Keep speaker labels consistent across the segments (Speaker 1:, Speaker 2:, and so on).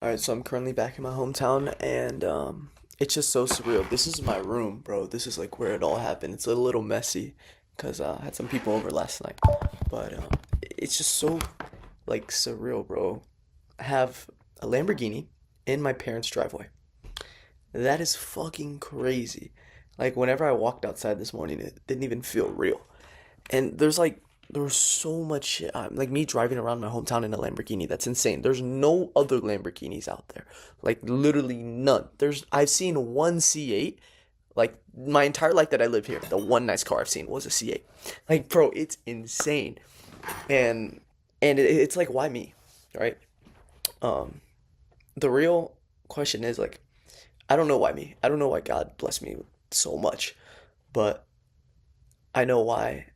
Speaker 1: Alright, so I'm currently back in my hometown and it's just so surreal. This is my room, bro. This is like where it all happened. It's a little messy because I had some people over last night. But it's just so like surreal, bro. I have a Lamborghini in my parents' driveway. That is fucking crazy. Like whenever I walked outside this morning, it didn't even feel real. And there was so much shit. Like me driving around my hometown in a Lamborghini. That's insane. There's no other Lamborghinis out there. Like literally none. I've seen one C8. Like my entire life that I live here, the one nice car I've seen was a C8. Like bro, it's insane. And it's like why me, right? Um, the real question is like I don't know why me. I don't know why God blessed me with so much, but I know why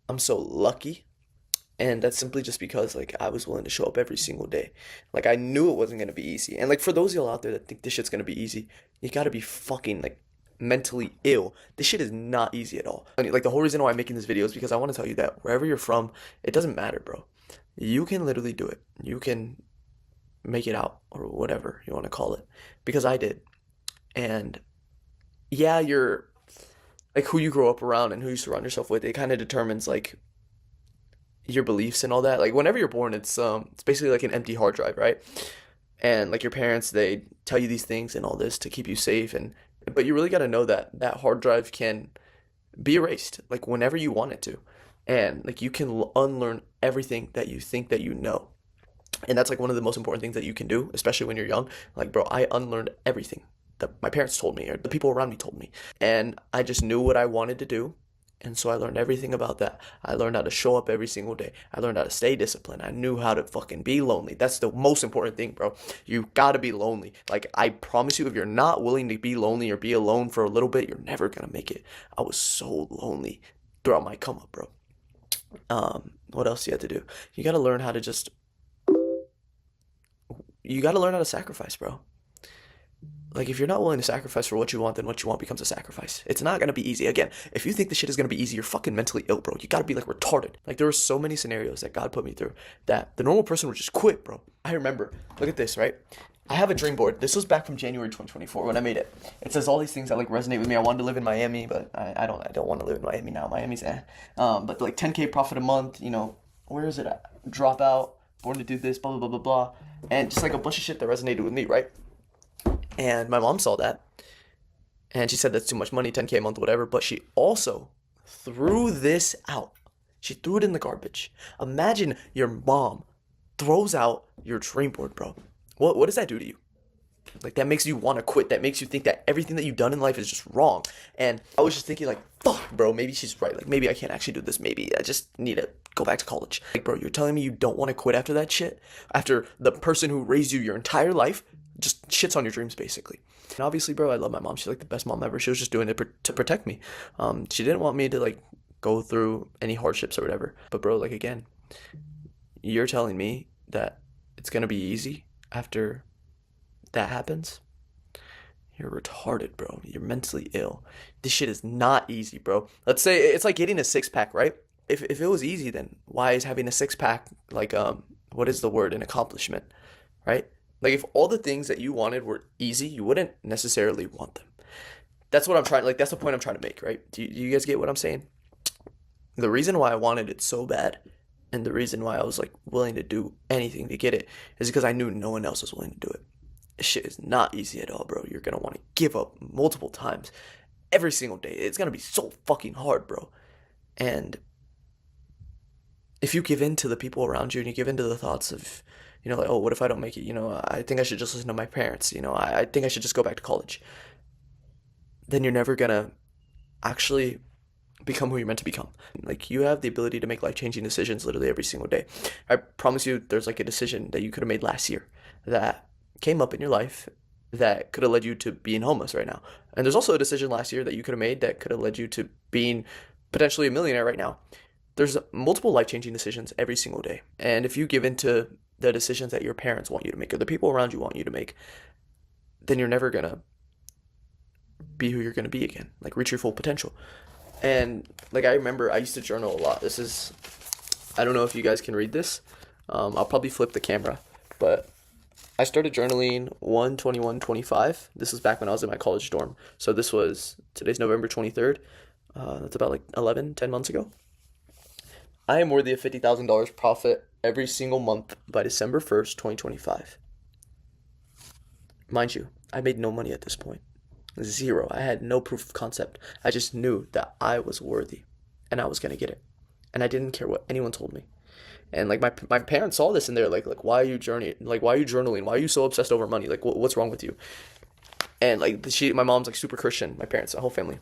Speaker 1: I'm so lucky. And that's simply just because like I was willing to show up every single day. Like I knew it wasn't gonna be easy. And like for those of y'all out there that think this shit's gonna be easy, you gotta be fucking like mentally ill. This shit is not easy at all. And like the whole reason why I'm making this video is because I want to tell you that wherever you're from, it doesn't matter, bro. You can literally do it. You can make it out or whatever you want to call it. Because I did. And yeah, you're like who you grow up around and who you surround yourself with, it kind of determines like your beliefs and all that. Like whenever you're born, it's basically like an empty hard drive, right? And like your parents, they tell you these things and all this to keep you safe, and but you really got to know that that hard drive can be erased like whenever you want it to. And like you can unlearn everything that you think that you know. And that's like one of the most important things that you can do, especially when you're young. Like bro, I unlearned everything that my parents told me or the people around me told me. And I just knew what I wanted to do. And so I learned everything about that. I learned how to show up every single day. I learned how to stay disciplined. I knew how to fucking be lonely. That's the most important thing, bro. You gotta be lonely. Like, I promise you, if you're not willing to be lonely or be alone for a little bit, you're never gonna make it. I was so lonely throughout my come up, bro. What else do you have to do? You gotta learn how to just, you gotta learn how to sacrifice, bro. Like if you're not willing to sacrifice for what you want, then what you want becomes a sacrifice. It's not gonna be easy. Again, if you think this shit is gonna be easy, you're fucking mentally ill, bro. You gotta be like retarded. Like there were so many scenarios that God put me through that the normal person would just quit, bro. I remember. Look at this, right? I have a dream board. This was back from January 2024 when I made it. It says all these things that like resonate with me. I wanted to live in Miami, but I don't want to live in Miami now. Miami's but like 10K profit a month, where is it at? Drop out, born to do this, blah blah blah blah blah. And just like a bunch of shit that resonated with me, right? And my mom saw that and she said that's too much money, 10K a month, whatever. But she also threw this out. She threw it in the garbage. Imagine your mom throws out your dream board, bro. What does that do to you? Like that makes you want to quit. That makes you think that everything that you've done in life is just wrong. And I was just thinking like, fuck, bro, maybe she's right. Like maybe I can't actually do this. Maybe I just need to go back to college. Like, bro, you're telling me you don't want to quit after that shit? After the person who raised you your entire life just shits on your dreams, basically. And obviously, bro, I love my mom. She's like the best mom ever. She was just doing it to protect me. She didn't want me to like go through any hardships or whatever. But bro, like again, you're telling me that it's gonna be easy after that happens? You're retarded, bro. You're mentally ill. This shit is not easy, bro. Let's say it's like getting a six pack, right? If it was easy, then why is having a six pack like what is the word? An accomplishment, right? Like if all the things that you wanted were easy, you wouldn't necessarily want them. That's what I'm trying. Like that's the point I'm trying to make, right? Do you guys get what I'm saying? The reason why I wanted it so bad, and the reason why I was like willing to do anything to get it, is because I knew no one else was willing to do it. This shit is not easy at all, bro. You're gonna want to give up multiple times every single day. It's gonna be so fucking hard, bro. And if you give in to the people around you and you give in to the thoughts of, like, oh, what if I don't make it? I think I should just listen to my parents. I think I should just go back to college. Then you're never gonna actually become who you're meant to become. Like you have the ability to make life-changing decisions literally every single day. I promise you there's like a decision that you could have made last year that came up in your life that could have led you to being homeless right now. And there's also a decision last year that you could have made that could have led you to being potentially a millionaire right now. There's multiple life-changing decisions every single day. And if you give in to the decisions that your parents want you to make or the people around you want you to make, then you're never gonna be who you're gonna be again, like reach your full potential. And like I remember I used to journal a lot. I don't know if you guys can read this. I'll probably flip the camera, but I started journaling 1/21/25. This was back when I was in my college dorm. So today's November 23rd. That's about like 10 months ago. I am worthy of $50,000 profit every single month by December 1st, 2025. Mind you, I made no money at this point. Zero. I had no proof of concept. I just knew that I was worthy and I was going to get it. And I didn't care what anyone told me. And like my parents saw this and they're like why are you journeying? Like why are you journaling? Why are you so obsessed over money? Like what's wrong with you? And like my mom's like super Christian. My parents, the whole family.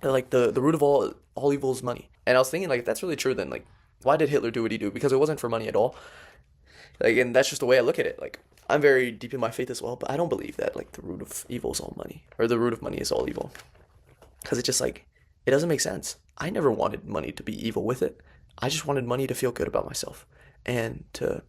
Speaker 1: They're like the root of all evil is money. And I was thinking like if that's really true, then like why did Hitler do what he do? Because it wasn't for money at all. Like, and that's just the way I look at it. Like, I'm very deep in my faith as well, but I don't believe that like the root of evil is all money or the root of money is all evil. Because it just like it doesn't make sense. I never wanted money to be evil with it. I just wanted money to feel good about myself and to,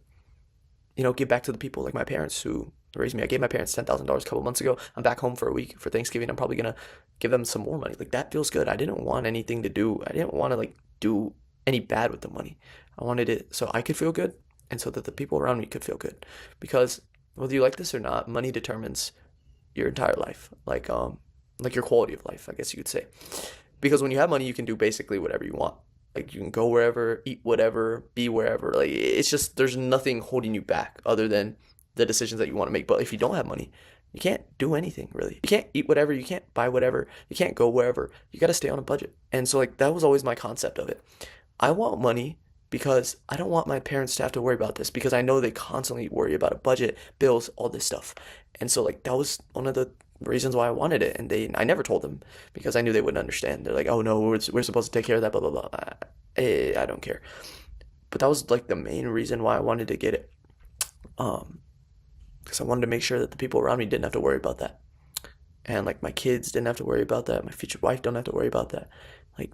Speaker 1: give back to the people like my parents who raised me. I gave my parents $10,000 a couple months ago. I'm back home for a week for Thanksgiving. I'm probably gonna give them some more money. Like that feels good. I didn't want anything to do. I didn't want to like do any bad with the money. I wanted it so I could feel good and so that the people around me could feel good. Because whether you like this or not, money determines your entire life. Like your quality of life, I guess you could say. Because when you have money, you can do basically whatever you want. Like you can go wherever, eat whatever, be wherever. Like it's just there's nothing holding you back other than the decisions that you want to make. But if you don't have money, you can't do anything really. You can't eat whatever, you can't buy whatever, you can't go wherever. You got to stay on a budget. And so like that was always my concept of it. I want money because I don't want my parents to have to worry about this because I know they constantly worry about a budget, bills, all this stuff. And so like that was one of the reasons why I wanted it, and I never told them because I knew they wouldn't understand. They're like, "Oh no, we're supposed to take care of that, blah blah blah." I don't care. But that was like the main reason why I wanted to get it, because I wanted to make sure that the people around me didn't have to worry about that, and like my kids didn't have to worry about that. My future wife don't have to worry about that. Like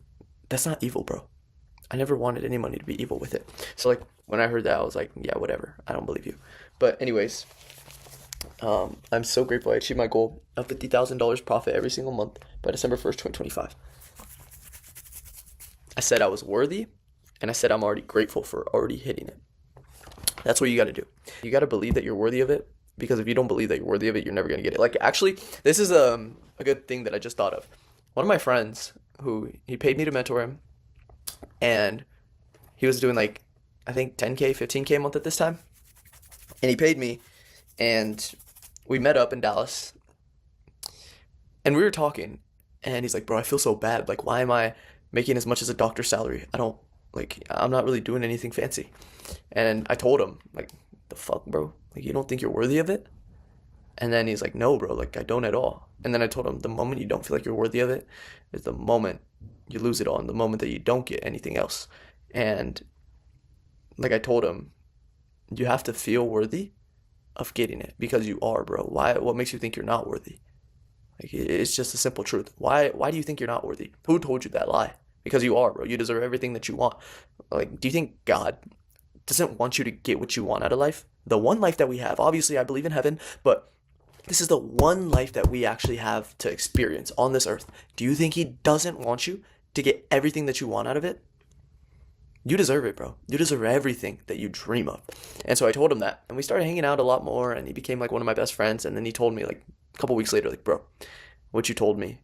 Speaker 1: that's not evil, bro. I never wanted any money to be evil with it. So like when I heard that, I was like, yeah, whatever. I don't believe you. But anyways. I'm so grateful I achieved my goal of $50,000 profit every single month by December 1st, 2025. I said I was worthy, and I said I'm already grateful for already hitting it. That's what you got to do. You got to believe that you're worthy of it, because if you don't believe that you're worthy of it, you're never going to get it. Like, actually, this is a good thing that I just thought of. One of my friends, he paid me to mentor him, and he was doing like, I think 10K, 15K a month at this time, and he paid me, and we met up in Dallas, and we were talking, and he's like, bro, I feel so bad. Like, why am I making as much as a doctor's salary? I'm not really doing anything fancy. And I told him, like, the fuck, bro? Like, you don't think you're worthy of it? And then he's like, no, bro, like, I don't at all. And then I told him, the moment you don't feel like you're worthy of it is the moment you lose it all, and the moment that you don't get anything else. And, like, I told him, you have to feel worthy of getting it, because you are, bro. What makes you think you're not worthy? Like, it's just a simple truth. Why do you think you're not worthy? Who told you that lie? Because you are, bro. You deserve everything that you want. Like, do you think God doesn't want you to get what you want out of life? The one life that we have. Obviously, I believe in heaven, but this is the one life that we actually have to experience on this earth. Do you think he doesn't want you to get everything that you want out of it? You deserve it, bro. You deserve everything that you dream of. And so I told him that. And we started hanging out a lot more, and he became like one of my best friends. And then he told me like a couple weeks later, like, bro, what you told me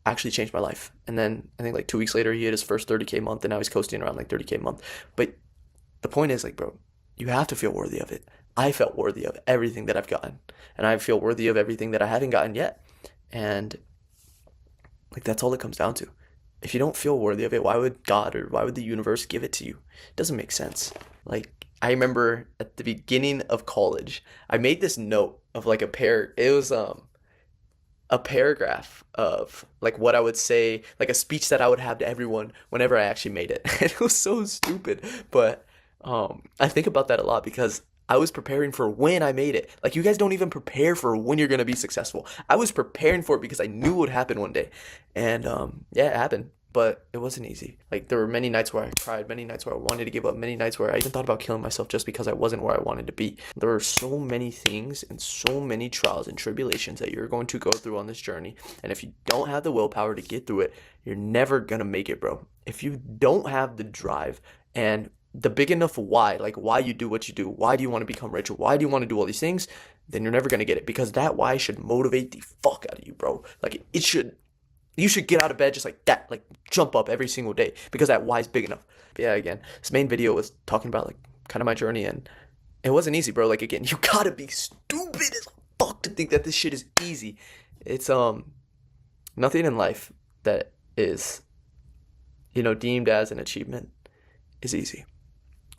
Speaker 1: actually changed my life. And then I think like 2 weeks later, he hit his first 30K month, and now he's coasting around like 30K a month. But the point is, like, bro, you have to feel worthy of it. I felt worthy of everything that I've gotten, and I feel worthy of everything that I haven't gotten yet. And like, that's all it comes down to. If you don't feel worthy of it, why would God or why would the universe give it to you? It doesn't make sense. Like, I remember at the beginning of college, I made this note of like it was a paragraph of like what I would say, like a speech that I would have to everyone whenever I actually made it. And it was so stupid, but I think about that a lot because I was preparing for when I made it. Like, you guys don't even prepare for when you're going to be successful. I was preparing for it because I knew it would happen one day. And yeah, it happened, but it wasn't easy. Like, there were many nights where I cried, many nights where I wanted to give up, many nights where I even thought about killing myself just because I wasn't where I wanted to be. There are so many things and so many trials and tribulations that you're going to go through on this journey. And if you don't have the willpower to get through it, you're never going to make it, bro. If you don't have the drive and the big enough why, like why you do what you do, why do you want to become rich, why do you want to do all these things, then you're never gonna get it, because that why should motivate the fuck out of you, bro. Like it should. You should get out of bed just like that, like jump up every single day because that why is big enough. But yeah, again, this main video was talking about like kind of my journey, and it wasn't easy, bro. Like again, you gotta be stupid as fuck to think that this shit is easy. It's nothing in life that is, deemed as an achievement is easy.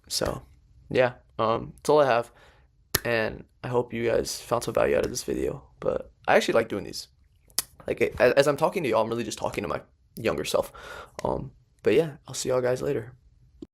Speaker 1: So yeah, that's all I have, and I hope you guys found some value out of this video. But I actually like doing these. Like as I'm talking to y'all, I'm really just talking to my younger self. But yeah, I'll see y'all guys later.